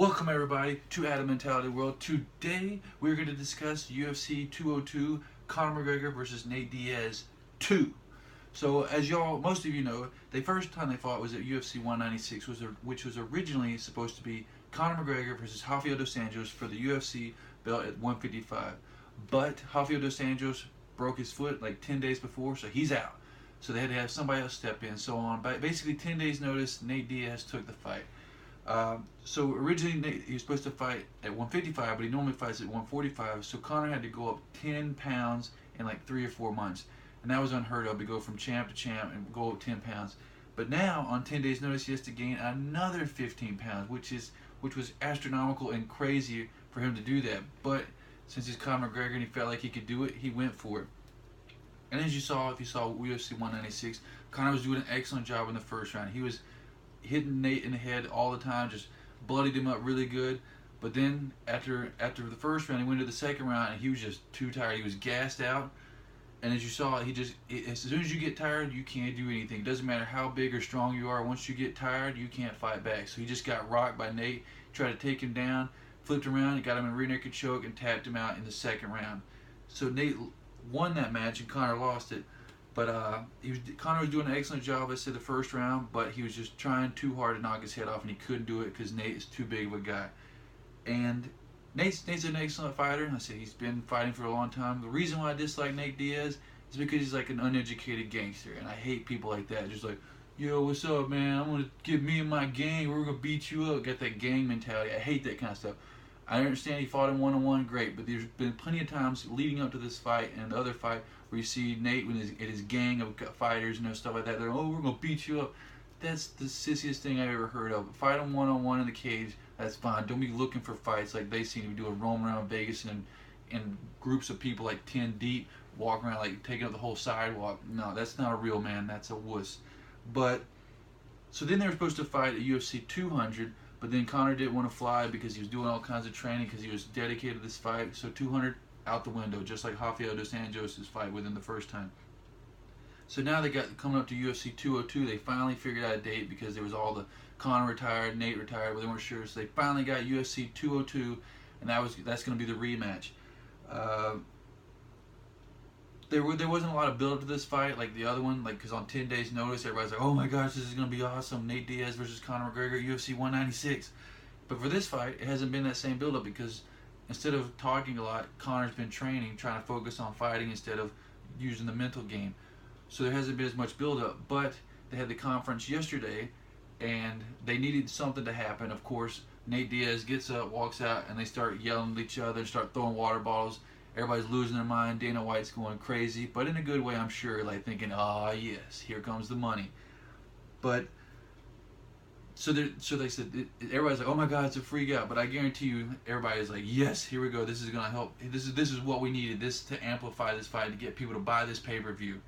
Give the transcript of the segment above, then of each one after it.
Welcome everybody to Adam Mentality World. Today we're going to discuss UFC 202 Conor McGregor versus Nate Diaz 2. So as most of you know, the first time they fought was at UFC 196, which was originally supposed to be Conor McGregor versus Rafael dos Anjos for the UFC belt at 155. But Rafael dos Anjos broke his foot like 10 days before, so he's out. So they had to have somebody else step in. So on basically 10 days notice, Nate Diaz took the fight. So originally he was supposed to fight at 155, but he normally fights at 145. So Conor had to go up 10 pounds in like 3 or 4 months, and that was unheard of to go from champ to champ and go up 10 pounds. But now on 10 days notice, he has to gain another 15 pounds, which was astronomical and crazy for him to do that. But since he's Conor McGregor and he felt like he could do it, he went for it. And as you saw, if you saw UFC 196, Conor was doing an excellent job in the first round. He was hitting Nate in the head all the time, just bloodied him up really good. But then after the first round, he went to the second round and he was just too tired. He was gassed out. And as you saw, as soon as you get tired, you can't do anything. It doesn't matter how big or strong you are. Once you get tired, you can't fight back. So he just got rocked by Nate, tried to take him down, flipped around, and got him in a rear naked choke and tapped him out in the second round. So Nate won that match and Conor lost it. But Conor was doing an excellent job, I said, the first round, but he was just trying too hard to knock his head off, and he couldn't do it because Nate is too big of a guy. And Nate's an excellent fighter. I said he's been fighting for a long time. The reason why I dislike Nate Diaz is because he's like an uneducated gangster, and I hate people like that. Just like, yo, what's up, man? I'm going to get me and my gang. We're going to beat you up. Got that gang mentality. I hate that kind of stuff. I understand he fought him one-on-one, great, but there's been plenty of times leading up to this fight and the other fight where you see Nate with his gang of fighters and stuff like that. They're, oh, we're going to beat you up. That's the sissiest thing I've ever heard of. Fight him one-on-one in the cage, that's fine. Don't be looking for fights like they seem to be doing, roaming around Vegas and in groups of people like 10 deep, walking around like taking up the whole sidewalk. No, that's not a real man. That's a wuss. But, so then they were supposed to fight at UFC 200, but then Conor didn't want to fly because he was doing all kinds of training because he was dedicated to this fight. So 200 out the window, just like Rafael dos Anjos' fight within the first time. So now they got coming up to UFC 202. They finally figured out a date because there was all the Conor retired, Nate retired, but they weren't sure. So they finally got UFC 202, and that's going to be the rematch. There wasn't a lot of build up to this fight like the other one, like because on 10 days notice everybody's like, oh my gosh, this is going to be awesome, Nate Diaz versus Conor McGregor, UFC 196. But for this fight, it hasn't been that same build up because instead of talking a lot, Conor's been training, trying to focus on fighting instead of using the mental game. So there hasn't been as much build up, but they had the conference yesterday and they needed something to happen. Of course, Nate Diaz gets up, walks out, and they start yelling at each other and start throwing water bottles. Everybody's losing their mind. Dana White's going crazy, but in a good way, I'm sure, like thinking, ah, yes, here comes the money. But so they said, everybody's like, oh my God, it's a freak out. But I guarantee you, everybody's like, yes, here we go. This is gonna help. This is what we needed. This to amplify this fight to get people to buy this pay-per-view.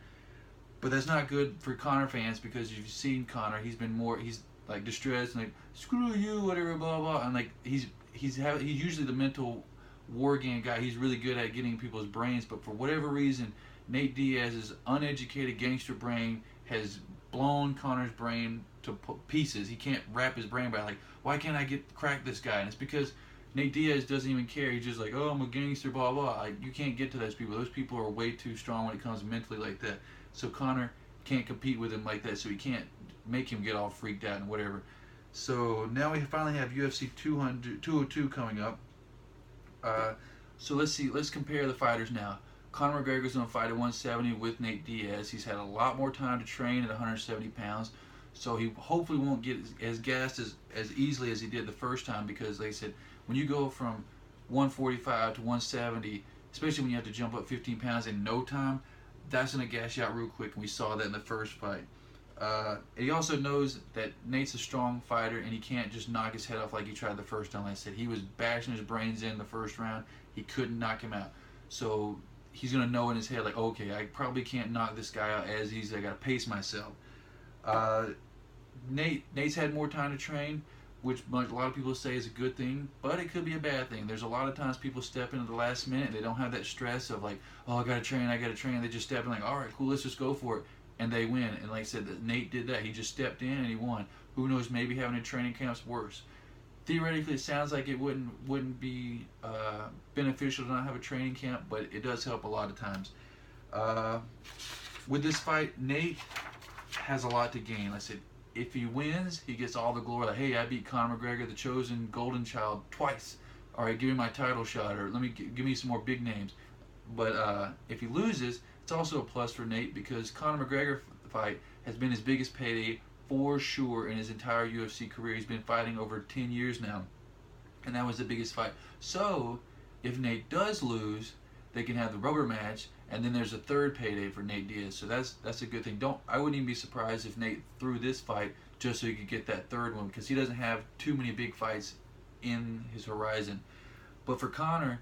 But that's not good for Conor fans because you've seen Conor. He's like distressed and like, screw you, whatever, blah blah. And like he's usually the mental war game guy. He's really good at getting people's brains, but for whatever reason, Nate Diaz's uneducated gangster brain has blown Conor's brain to pieces. He can't wrap his brain by like, why can't I crack this guy? And it's because Nate Diaz doesn't even care. He's just like, oh, I'm a gangster, blah blah. Like, you can't get to those people. Those people are way too strong when it comes mentally like that. So Conor can't compete with him like that. So he can't make him get all freaked out and whatever. So now we finally have UFC 202 coming up. So let's compare the fighters now. Conor McGregor's going to fight at 170 with Nate Diaz. He's had a lot more time to train at 170 pounds, so he hopefully won't get as gassed as easily as he did the first time because, like I said, when you go from 145 to 170, especially when you have to jump up 15 pounds in no time, that's going to gas you out real quick, and we saw that in the first fight. He also knows that Nate's a strong fighter and he can't just knock his head off like he tried the first time. Like I said, he was bashing his brains in the first round. He couldn't knock him out. So he's going to know in his head, like, okay, I probably can't knock this guy out as easy. I got to pace myself. Nate's had more time to train, which a lot of people say is a good thing, but it could be a bad thing. There's a lot of times people step in at the last minute and they don't have that stress of like, oh, I got to train. They just step in like, all right, cool, let's just go for it. And they win. And like I said, Nate did that. He just stepped in and he won. Who knows, maybe having a training camp's worse. theoretically, it sounds like it wouldn't be beneficial to not have a training camp, but it does help a lot of times. Uh, with this fight, Nate has a lot to gain. Like I said, if he wins, he gets all the glory. Like, hey, I beat Conor McGregor, the chosen golden child, twice. All right, give me my title shot, or let me give me some more big names. But if he loses, it's also a plus for Nate because Conor McGregor fight has been his biggest payday for sure in his entire UFC career. He's been fighting over 10 years now, and that was the biggest fight. So if Nate does lose, they can have the rubber match, and then there's a third payday for Nate Diaz. So that's a good thing. I wouldn't even be surprised if Nate threw this fight just so he could get that third one because he doesn't have too many big fights in his horizon. But for Conor,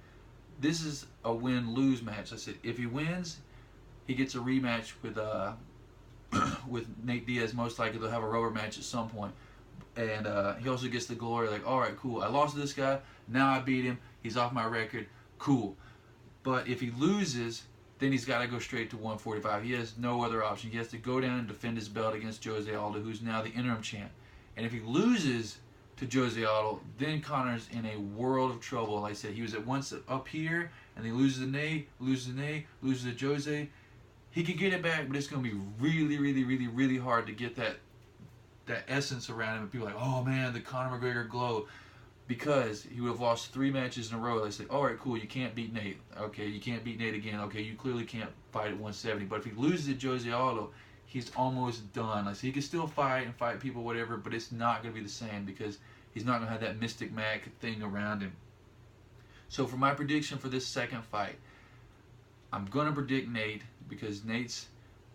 this is a win-lose match. I said if he wins, he gets a rematch with with Nate Diaz. Most likely they'll have a rubber match at some point, and he also gets the glory. Like, all right, cool. I lost to this guy. Now I beat him. He's off my record. Cool. But if he loses, then he's got to go straight to 145. He has no other option. He has to go down and defend his belt against Jose Aldo, who's now the interim champ. And if he loses to Jose Aldo, then Conor's in a world of trouble. Like I said, he was at once up here, and he loses to Nate, loses to Jose. He could get it back, but it's going to be really, really, really, really hard to get that essence around him. And people are like, oh man, the Conor McGregor glow. Because he would have lost 3 matches in a row. They say, all right, cool, you can't beat Nate. Okay, you can't beat Nate again. Okay, you clearly can't fight at 170. But if he loses to Jose Aldo, he's almost done. Like, so he can still fight and fight people, whatever, but it's not going to be the same because he's not going to have that Mystic Mac thing around him. So for my prediction for this second fight, I'm going to predict Nate because Nate's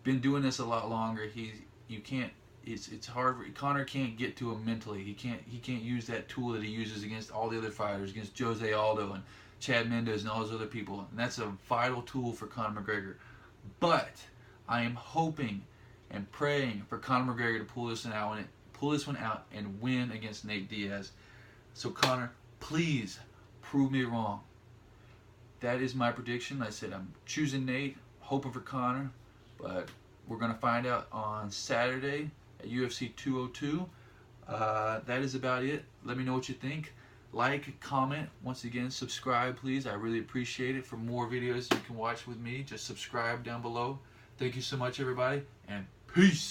been doing this a lot longer. It's hard. Conor can't get to him mentally. He can't use that tool that he uses against all the other fighters, against Jose Aldo and Chad Mendes and all those other people. And that's a vital tool for Conor McGregor. But I am hoping and praying for Conor McGregor to pull this one out and win against Nate Diaz. So Conor, please prove me wrong. That is my prediction. I said I'm choosing Nate, hoping for Conor, but we're gonna find out on Saturday at UFC 202. That is about it. Let me know what you think. Like, comment, once again, subscribe please. I really appreciate it. For more videos you can watch with me, just subscribe down below. Thank you so much everybody, and peace.